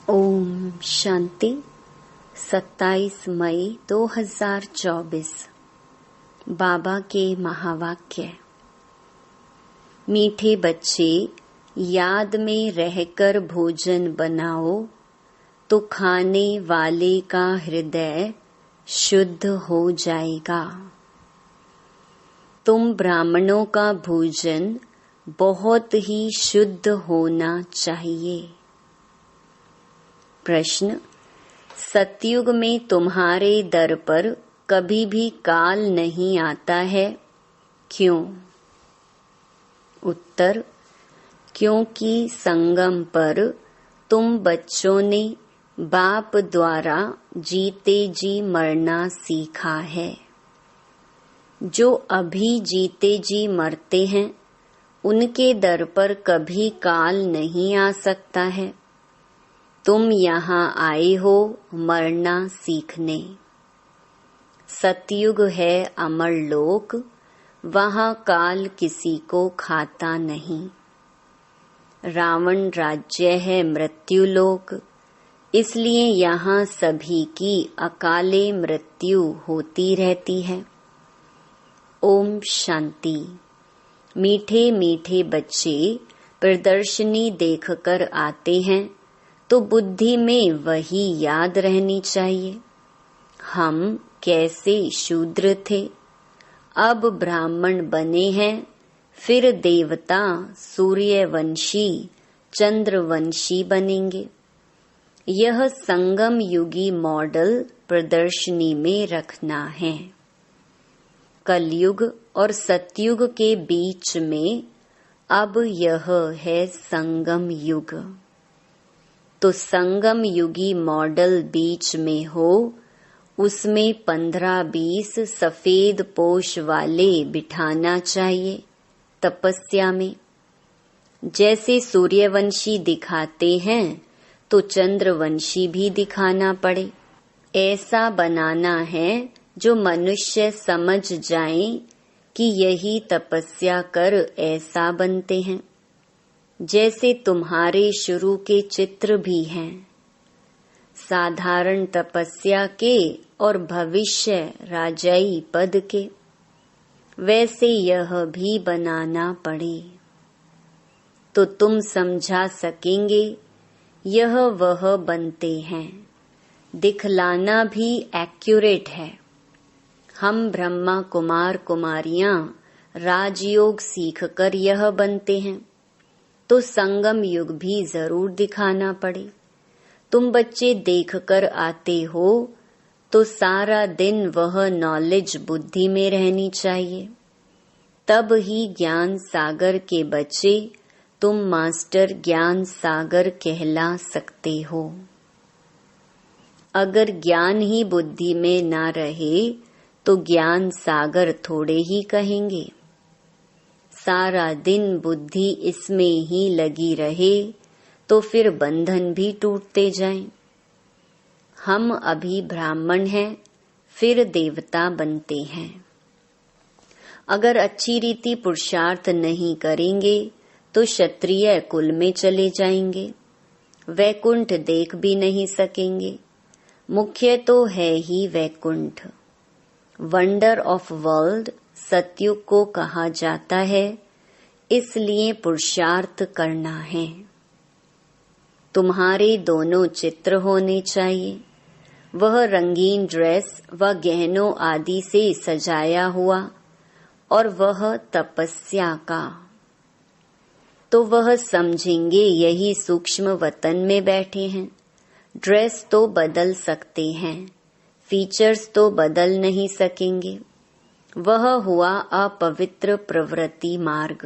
ओम शांति। 27 मई 2024 बाबा के महावाक्य। मीठे बच्चे, याद में रहकर भोजन बनाओ तो खाने वाले का हृदय शुद्ध हो जाएगा। तुम ब्राह्मणों का भोजन बहुत ही शुद्ध होना चाहिए। प्रश्न: सतयुग में तुम्हारे दर पर कभी भी काल नहीं आता है, क्यों? उत्तर: क्योंकि संगम पर तुम बच्चों ने बाप द्वारा जीते जी मरना सीखा है। जो अभी जीते जी मरते हैं, उनके दर पर कभी काल नहीं आ सकता है। तुम यहाँ आए हो मरना सीखने। सतयुग है अमर लोक, वहाँ काल किसी को खाता नहीं। रावण राज्य है मृत्यु लोक, इसलिए यहाँ सभी की अकाले मृत्यु होती रहती है। ओम शांति। मीठे मीठे बच्चे प्रदर्शनी देखकर आते हैं तो बुद्धि में वही याद रहनी चाहिए। हम कैसे शूद्र थे, अब ब्राह्मण बने हैं, फिर देवता, सूर्यवंशी, चंद्रवंशी बनेंगे। यह संगम युगी मॉडल प्रदर्शनी में रखना है। कलयुग और सतयुग के बीच में अब यह है संगम युग। तो संगम युगी मॉडल बीच में हो, उसमें 15-20 सफेद पोश वाले बिठाना चाहिए तपस्या में। जैसे सूर्यवंशी दिखाते हैं तो चंद्रवंशी भी दिखाना पड़े। ऐसा बनाना है जो मनुष्य समझ जाएं कि यही तपस्या कर ऐसा बनते हैं। जैसे तुम्हारे शुरू के चित्र भी हैं, साधारण तपस्या के और भविष्य राजाई पद के, वैसे यह भी बनाना पड़े तो तुम समझा सकेंगे यह वह बनते हैं। दिखलाना भी एक्यूरेट है। हम ब्रह्मा कुमार कुमारियां राजयोग सीखकर यह बनते हैं, तो संगम युग भी जरूर दिखाना पड़े। तुम बच्चे देखकर आते हो तो सारा दिन वह नॉलेज बुद्धि में रहनी चाहिए। तब ही ज्ञान सागर के बच्चे तुम मास्टर ज्ञान सागर कहला सकते हो। अगर ज्ञान ही बुद्धि में ना रहे तो ज्ञान सागर थोड़े ही कहेंगे। सारा दिन बुद्धि इसमें ही लगी रहे तो फिर बंधन भी टूटते जाएं। हम अभी ब्राह्मण हैं, फिर देवता बनते हैं। अगर अच्छी रीति पुरुषार्थ नहीं करेंगे तो क्षत्रिय कुल में चले जाएंगे, वैकुंठ देख भी नहीं सकेंगे। मुख्य तो है ही वैकुंठ। वंडर ऑफ वर्ल्ड सतयुग को कहा जाता है, इसलिए पुरुषार्थ करना है। तुम्हारे दोनों चित्र होने चाहिए, वह रंगीन ड्रेस व गहनों आदि से सजाया हुआ, और वह तपस्या का। तो वह समझेंगे यही सूक्ष्म वतन में बैठे हैं। ड्रेस तो बदल सकते हैं, फीचर्स तो बदल नहीं सकेंगे। वह हुआ अपवित्र प्रवृत्ति मार्ग।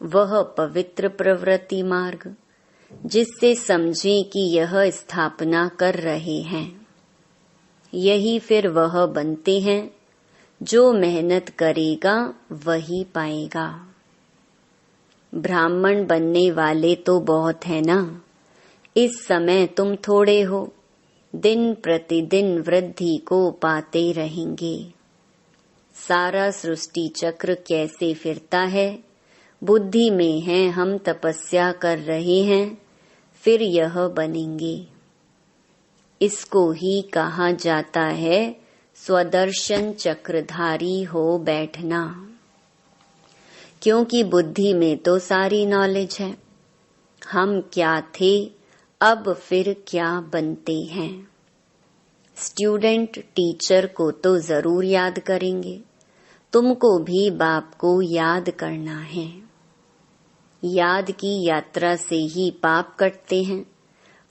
वह पवित्र प्रवृत्ति मार्ग, जिससे समझें कि यह स्थापना कर रहे हैं। यही फिर वह बनते हैं। जो मेहनत करेगा वही पाएगा। ब्राह्मण बनने वाले तो बहुत है ना। इस समय तुम थोड़े हो, दिन प्रतिदिन वृद्धि को पाते रहेंगे। सारा सृष्टि चक्र कैसे फिरता है, बुद्धि में है हम तपस्या कर रहे हैं, फिर यह बनेंगे। इसको ही कहा जाता है स्वदर्शन चक्रधारी हो बैठना, क्योंकि बुद्धि में तो सारी नॉलेज है। हम क्या थे, अब फिर क्या बनते हैं। स्टूडेंट टीचर को तो जरूर याद करेंगे, तुमको भी बाप को याद करना है। याद की यात्रा से ही पाप कटते हैं।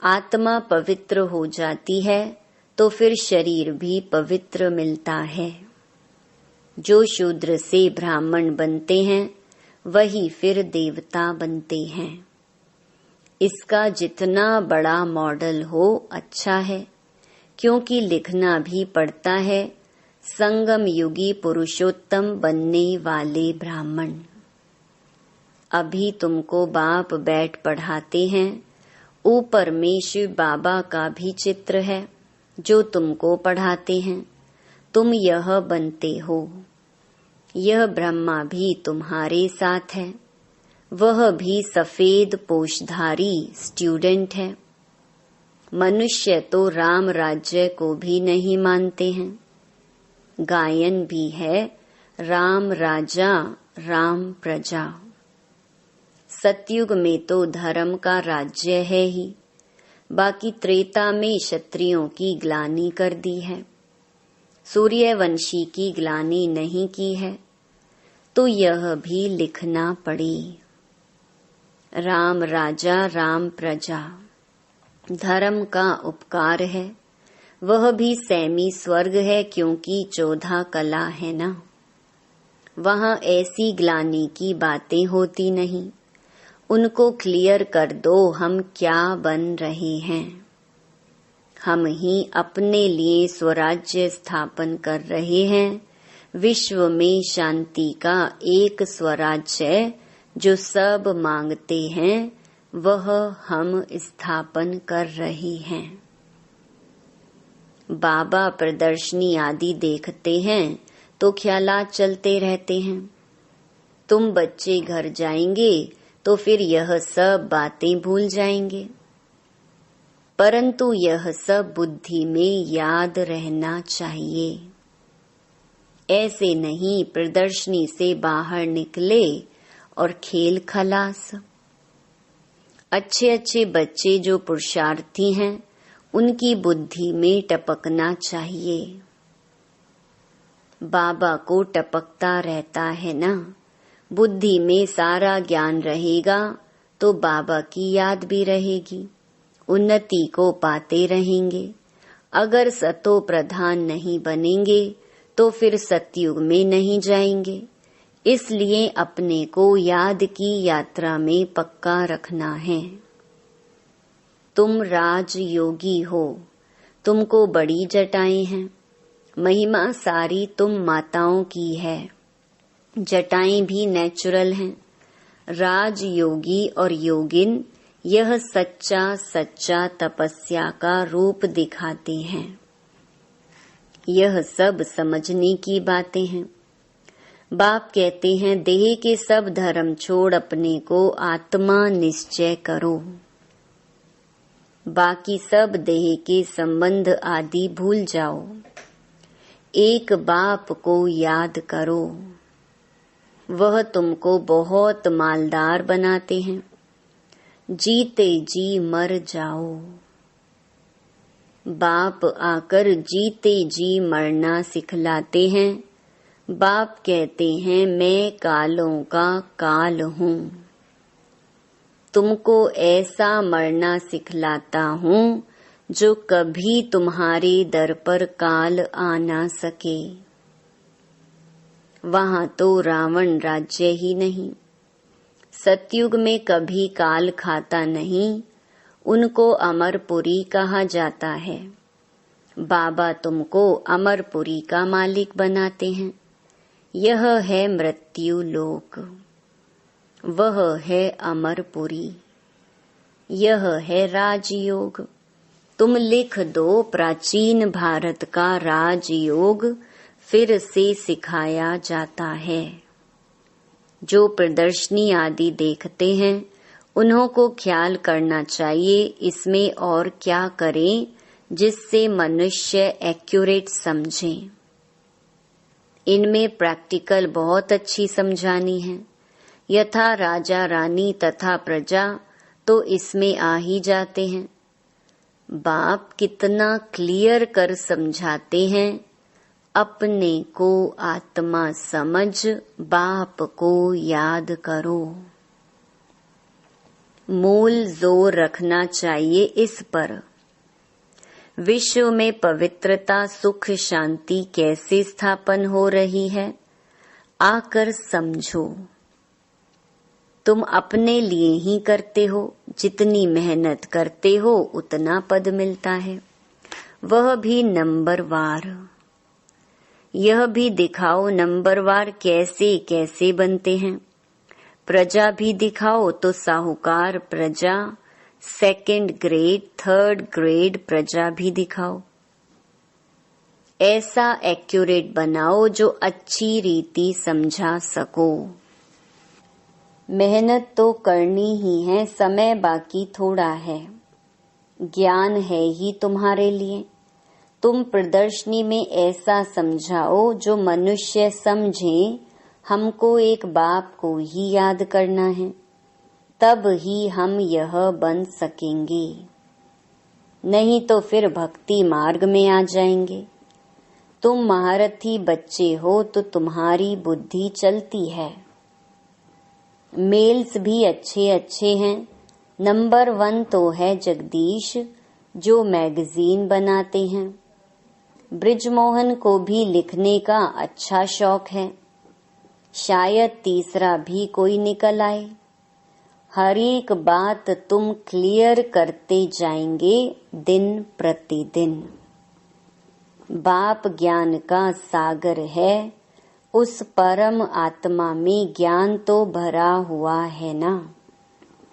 आत्मा पवित्र हो जाती है तो फिर शरीर भी पवित्र मिलता है। जो शूद्र से ब्राह्मण बनते हैं वही फिर देवता बनते हैं। इसका जितना बड़ा मॉडल हो अच्छा है, क्योंकि लिखना भी पड़ता है संगम युगी पुरुषोत्तम बनने वाले ब्राह्मण। अभी तुमको बाप बैठ पढ़ाते हैं, ऊपर में शिव बाबा का भी चित्र है जो तुमको पढ़ाते हैं। तुम यह बनते हो। यह ब्रह्मा भी तुम्हारे साथ है, वह भी सफेद पोषधारी स्टूडेंट है। मनुष्य तो राम राज्य को भी नहीं मानते हैं। गायन भी है राम राजा राम प्रजा। सतयुग में तो धर्म का राज्य है ही, बाकी त्रेता में क्षत्रियों की ग्लानि कर दी है, सूर्यवंशी की ग्लानि नहीं की है, तो यह भी लिखना पड़े। राम राजा राम प्रजा धर्म का उपकार है, वह भी सैमी स्वर्ग है, क्योंकि 14 कला है ना। वहाँ ऐसी ग्लानि की बातें होती नहीं। उनको क्लियर कर दो हम क्या बन रहे हैं। हम ही अपने लिए स्वराज्य स्थापन कर रहे हैं। विश्व में शांति का एक स्वराज्य जो सब मांगते हैं वह हम स्थापन कर रहे हैं। बाबा प्रदर्शनी आदि देखते हैं तो ख्यालात चलते रहते हैं। तुम बच्चे घर जाएंगे तो फिर यह सब बातें भूल जाएंगे, परंतु यह सब बुद्धि में याद रहना चाहिए। ऐसे नहीं प्रदर्शनी से बाहर निकले और खेल खलास। अच्छे अच्छे बच्चे जो पुरुषार्थी हैं उनकी बुद्धि में टपकना चाहिए। बाबा को टपकता रहता है ना। बुद्धि में सारा ज्ञान रहेगा तो बाबा की याद भी रहेगी, उन्नति को पाते रहेंगे। अगर सतो प्रधान नहीं बनेंगे तो फिर सतयुग में नहीं जाएंगे। इसलिए अपने को याद की यात्रा में पक्का रखना है। तुम राजयोगी हो, तुमको बड़ी जटाएं हैं। महिमा सारी तुम माताओं की है। जटाएं भी नेचुरल हैं। राजयोगी और योगिन यह सच्चा सच्चा तपस्या का रूप दिखाते हैं। यह सब समझने की बातें हैं। बाप कहते हैं देह के सब धर्म छोड़ अपने को आत्मा निश्चय करो। बाकी सब देह के संबंध आदि भूल जाओ। एक बाप को याद करो, वह तुमको बहुत मालदार बनाते हैं। जीते जी मर जाओ। बाप आकर जीते जी मरना सिखलाते हैं। बाप कहते हैं मैं कालों का काल हूँ, तुमको ऐसा मरना सिखलाता हूँ जो कभी तुम्हारे दर पर काल आ ना सके। वहाँ तो रावण राज्य ही नहीं। सतयुग में कभी काल खाता नहीं, उनको अमरपुरी कहा जाता है। बाबा तुमको अमरपुरी का मालिक बनाते हैं। यह है मृत्यु लोक, वह है अमरपुरी, यह है राजयोग। तुम लिख दो प्राचीन भारत का राजयोग फिर से सिखाया जाता है। जो प्रदर्शनी आदि देखते हैं उन्हों को ख्याल करना चाहिए इसमें और क्या करें जिससे मनुष्य एक्यूरेट समझे। इनमें प्रैक्टिकल बहुत अच्छी समझानी है। यथा राजा रानी तथा प्रजा तो इसमें आ ही जाते हैं। बाप कितना क्लियर कर समझाते हैं, अपने को आत्मा समझ बाप को याद करो। मूल जोर रखना चाहिए इस पर। विश्व में पवित्रता सुख शांति कैसे स्थापन हो रही है, आकर समझो। तुम अपने लिए ही करते हो, जितनी मेहनत करते हो उतना पद मिलता है, वह भी नंबरवार। यह भी दिखाओ नंबरवार कैसे कैसे बनते हैं। प्रजा भी दिखाओ तो साहूकार प्रजा, सेकंड ग्रेड थर्ड ग्रेड प्रजा भी दिखाओ। ऐसा एक्यूरेट बनाओ जो अच्छी रीति समझा सको। मेहनत तो करनी ही है, समय बाकी थोड़ा है। ज्ञान है ही तुम्हारे लिए। तुम प्रदर्शनी में ऐसा समझाओ जो मनुष्य समझे हमको एक बाप को ही याद करना है, तब ही हम यह बन सकेंगे। नहीं तो फिर भक्ति मार्ग में आ जाएंगे। तुम महारथी बच्चे हो तो तुम्हारी बुद्धि चलती है। मेल्स भी अच्छे अच्छे हैं। नंबर 1 तो है जगदीश, जो मैगजीन बनाते हैं। ब्रिजमोहन को भी लिखने का अच्छा शौक है। शायद तीसरा भी कोई निकल आए। हर एक बात तुम क्लियर करते जाएंगे दिन प्रतिदिन। बाप ज्ञान का सागर है, उस परम आत्मा में ज्ञान तो भरा हुआ है ना।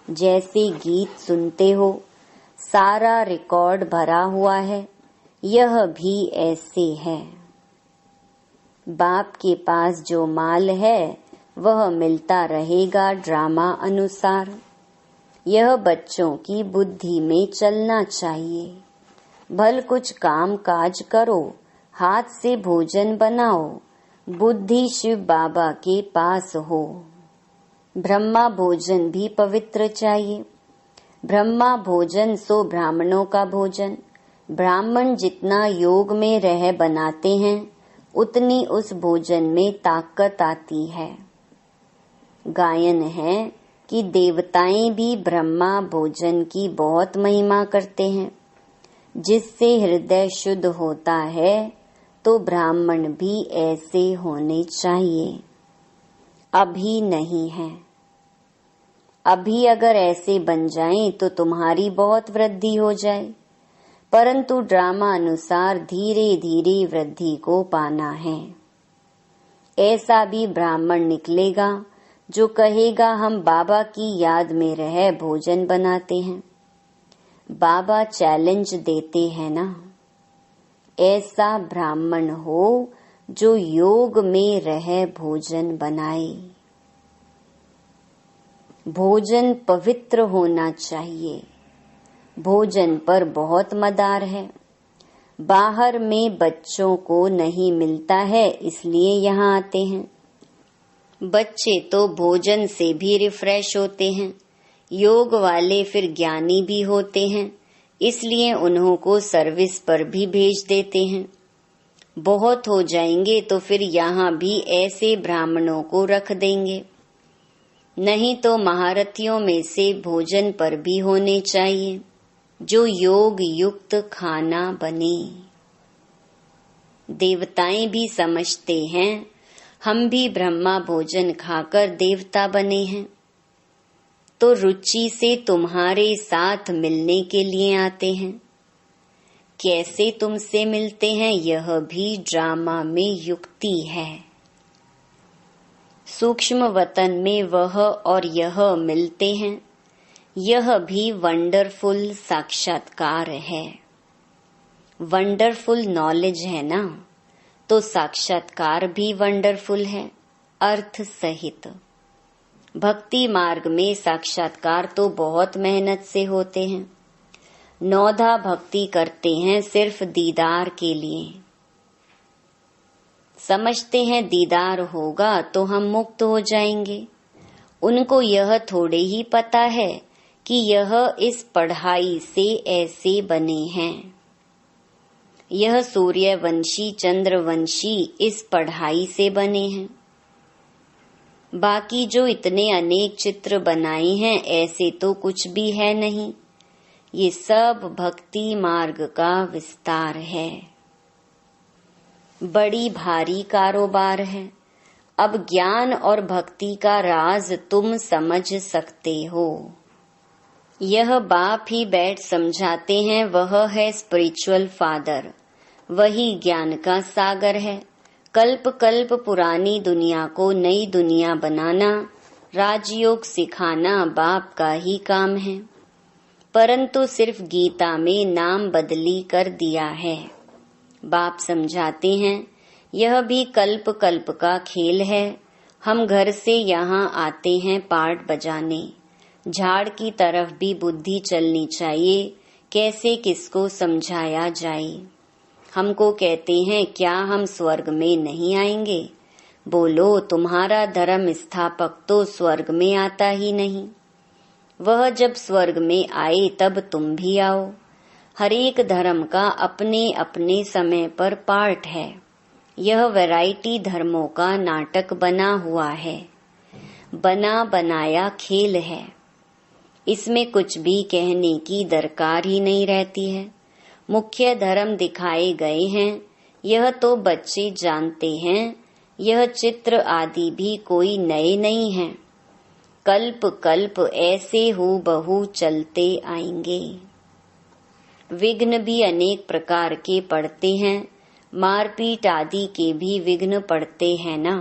जैसे गीत सुनते हो, सारा रिकॉर्ड भरा हुआ है, यह भी ऐसे है। बाप के पास जो माल है वह मिलता रहेगा ड्रामा अनुसार। यह बच्चों की बुद्धि में चलना चाहिए। भल कुछ काम काज करो, हाथ से भोजन बनाओ, बुद्धि शिव बाबा के पास हो। ब्रह्मा भोजन भी पवित्र चाहिए। ब्रह्मा भोजन सो ब्राह्मणों का भोजन। ब्राह्मण जितना योग में रह बनाते हैं, उतनी उस भोजन में ताकत आती है। गायन है कि देवताएं भी ब्रह्मा भोजन की बहुत महिमा करते हैं। जिससे हृदय शुद्ध होता है, तो ब्राह्मण भी ऐसे होने चाहिए। अभी नहीं है। अभी अगर ऐसे बन जाएं तो तुम्हारी बहुत वृद्धि हो जाए, परंतु ड्रामा अनुसार धीरे धीरे वृद्धि को पाना है। ऐसा भी ब्राह्मण निकलेगा जो कहेगा हम बाबा की याद में रह भोजन बनाते हैं। बाबा चैलेंज देते हैं ना। ऐसा ब्राह्मण हो जो योग में रह भोजन बनाए। भोजन पवित्र होना चाहिए। भोजन पर बहुत मदार है। बाहर में बच्चों को नहीं मिलता है, इसलिए यहाँ आते हैं। बच्चे तो भोजन से भी रिफ्रेश होते हैं। योग वाले फिर ज्ञानी भी होते हैं, इसलिए उन्हों को सर्विस पर भी भेज देते हैं। बहुत हो जाएंगे तो फिर यहाँ भी ऐसे ब्राह्मणों को रख देंगे। नहीं तो महारथियों में से भोजन पर भी होने चाहिए, जो योग युक्त खाना बने। देवताएं भी समझते हैं हम भी ब्रह्मा भोजन खाकर देवता बने हैं, तो रुचि से तुम्हारे साथ मिलने के लिए आते हैं। कैसे तुमसे मिलते हैं यह भी ड्रामा में युक्ति है। सूक्ष्म वतन में वह और यह मिलते हैं, यह भी वंडरफुल साक्षात्कार है। वंडरफुल नॉलेज है ना, तो साक्षात्कार भी वंडरफुल है, अर्थ सहित। भक्ति मार्ग में साक्षात्कार तो बहुत मेहनत से होते हैं। नौधा भक्ति करते हैं सिर्फ दीदार के लिए। समझते हैं दीदार होगा तो हम मुक्त हो जाएंगे। उनको यह थोड़े ही पता है कि यह इस पढ़ाई से ऐसे बने हैं। यह सूर्यवंशी चंद्रवंशी इस पढ़ाई से बने हैं। बाकी जो इतने अनेक चित्र बनाए हैं ऐसे तो कुछ भी है नहीं। ये सब भक्ति मार्ग का विस्तार है। बड़ी भारी कारोबार है। अब ज्ञान और भक्ति का राज तुम समझ सकते हो। यह बाप ही बैठ समझाते हैं, वह है स्पिरिचुअल फादर, वही ज्ञान का सागर है। कल्प कल्प पुरानी दुनिया को नई दुनिया बनाना, राजयोग सिखाना बाप का ही काम है, परंतु सिर्फ गीता में नाम बदली कर दिया है। बाप समझाते हैं यह भी कल्प कल्प का खेल है। हम घर से यहाँ आते हैं पार्ट बजाने। झाड़ की तरफ भी बुद्धि चलनी चाहिए, कैसे किसको समझाया जाए। हमको कहते हैं क्या हम स्वर्ग में नहीं आएंगे? बोलो तुम्हारा धर्म स्थापक तो स्वर्ग में आता ही नहीं। वह जब स्वर्ग में आए तब तुम भी आओ। हर एक धर्म का अपने अपने समय पर पार्ट है। यह वैरायटी धर्मों का नाटक बना हुआ है, बना बनाया खेल है। इसमें कुछ भी कहने की दरकार ही नहीं रहती है। मुख्य धर्म दिखाए गए हैं, यह तो बच्चे जानते हैं। यह चित्र आदि भी कोई नए नहीं हैं। कल्प कल्प ऐसे हूबहू चलते आएंगे। विघ्न भी अनेक प्रकार के पड़ते हैं। मारपीट आदि के भी विघ्न पड़ते हैं ना।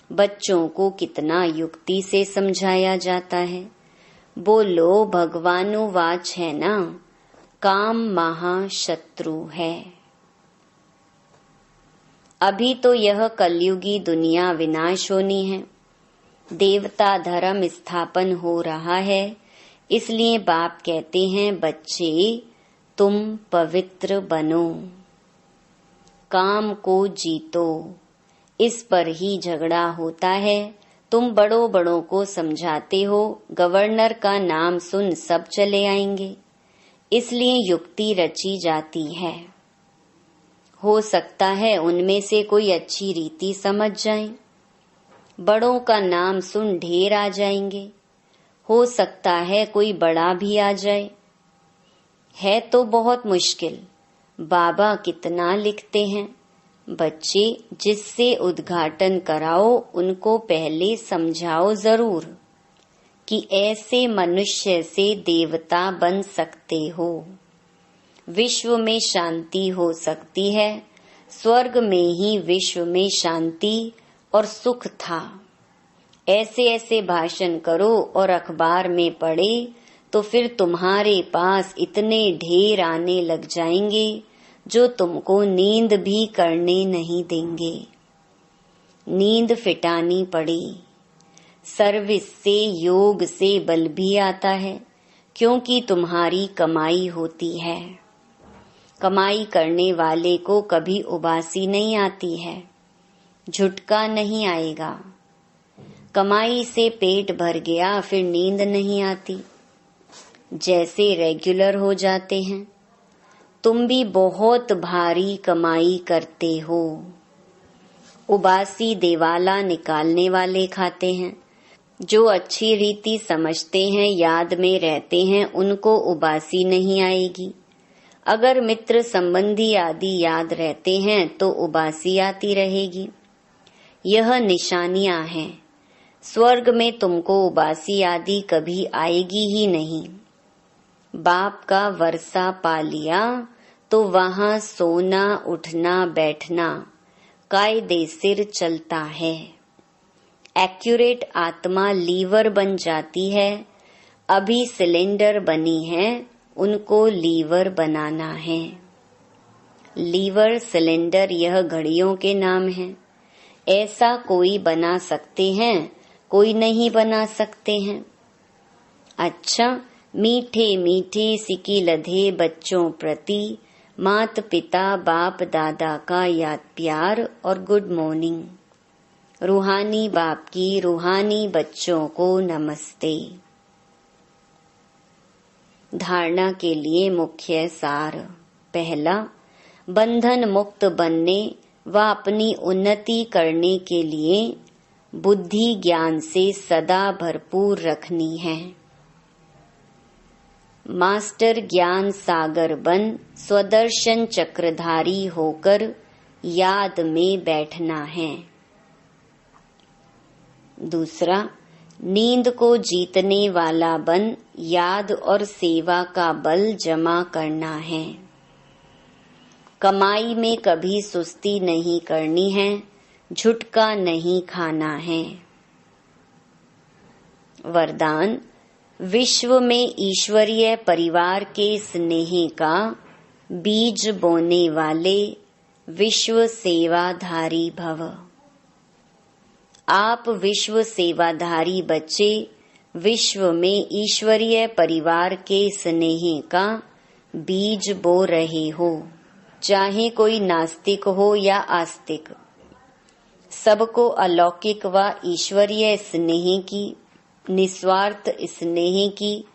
बच्चों को कितना युक्ति से समझाया जाता है। बोलो भगवानुवाच है ना, काम महाशत्रु है। अभी तो यह कलयुगी दुनिया विनाश होनी है। देवता धर्म स्थापन हो रहा है। इसलिए बाप कहते हैं बच्चे तुम पवित्र बनो, काम को जीतो। इस पर ही झगड़ा होता है। तुम बड़ों बड़ों को समझाते हो, गवर्नर का नाम सुन सब चले आएंगे। इसलिए युक्ति रची जाती है। हो सकता है उनमें से कोई अच्छी रीति समझ जाए। बड़ों का नाम सुन ढेर आ जाएंगे। हो सकता है कोई बड़ा भी आ जाए। है तो बहुत मुश्किल। बाबा कितना लिखते हैं। बच्चे जिससे उद्घाटन कराओ उनको पहले समझाओ जरूर कि ऐसे मनुष्य से देवता बन सकते हो। विश्व में शांति हो सकती है। स्वर्ग में ही विश्व में शांति और सुख था। ऐसे ऐसे भाषण करो और अखबार में पढ़े तो फिर तुम्हारे पास इतने ढेर आने लग जाएंगे जो तुमको नींद भी करने नहीं देंगे। नींद फिटानी पड़ी। सर्विस से योग से बल भी आता है, क्योंकि तुम्हारी कमाई होती है। कमाई करने वाले को कभी उबासी नहीं आती है, झुटका नहीं आएगा। कमाई से पेट भर गया फिर नींद नहीं आती, जैसे रेगुलर हो जाते हैं। तुम भी बहुत भारी कमाई करते हो। उबासी देवाला निकालने वाले खाते हैं। जो अच्छी रीति समझते हैं, याद में रहते हैं, उनको उबासी नहीं आएगी। अगर मित्र संबंधी आदि याद रहते हैं तो उबासी आती रहेगी। यह निशानियां हैं। स्वर्ग में तुमको उबासी आदि कभी आएगी ही नहीं। बाप का वर्षा पा लिया तो वहां सोना उठना बैठना कायदे सिर चलता है। एक्यूरेट आत्मा लीवर बन जाती है। अभी सिलेंडर बनी है, उनको लीवर बनाना है। लीवर सिलेंडर यह घड़ियों के नाम हैं। ऐसा कोई बना सकते हैं कोई नहीं बना सकते हैं। अच्छा, मीठे मीठे सिकी लधे बच्चों प्रति माता पिता बाप दादा का याद प्यार और गुड मॉर्निंग। रूहानी बाप की रूहानी बच्चों को नमस्ते। धारणा के लिए मुख्य सार। पहला, बंधन मुक्त बनने व अपनी उन्नति करने के लिए बुद्धि ज्ञान से सदा भरपूर रखनी है। मास्टर ज्ञान सागर बन स्वदर्शन चक्रधारी होकर याद में बैठना है। दूसरा, नींद को जीतने वाला बन याद और सेवा का बल जमा करना है। कमाई में कभी सुस्ती नहीं करनी है, झुटका नहीं खाना है। वरदान, विश्व में ईश्वरीय परिवार के स्नेह का बीज बोने वाले विश्व सेवाधारी भव। आप विश्व सेवाधारी बच्चे विश्व में ईश्वरीय परिवार के स्नेह का बीज बो रहे हो। चाहे कोई नास्तिक हो या आस्तिक, सबको अलौकिक व ईश्वरीय स्नेह की, निस्वार्थ स्नेह की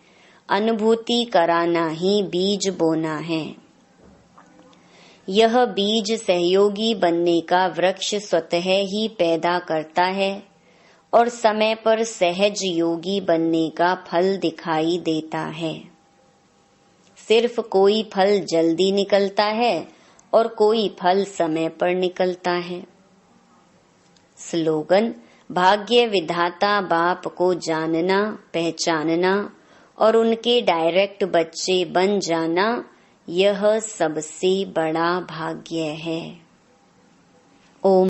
अनुभूति कराना ही बीज बोना है। यह बीज सहयोगी बनने का वृक्ष स्वतः ही पैदा करता है और समय पर सहज योगी बनने का फल दिखाई देता है। सिर्फ कोई फल जल्दी निकलता है और कोई फल समय पर निकलता है। स्लोगन, भाग्य विधाता बाप को जानना, पहचानना और उनके डायरेक्ट बच्चे बन जाना, यह सबसे बड़ा भाग्य है। ओम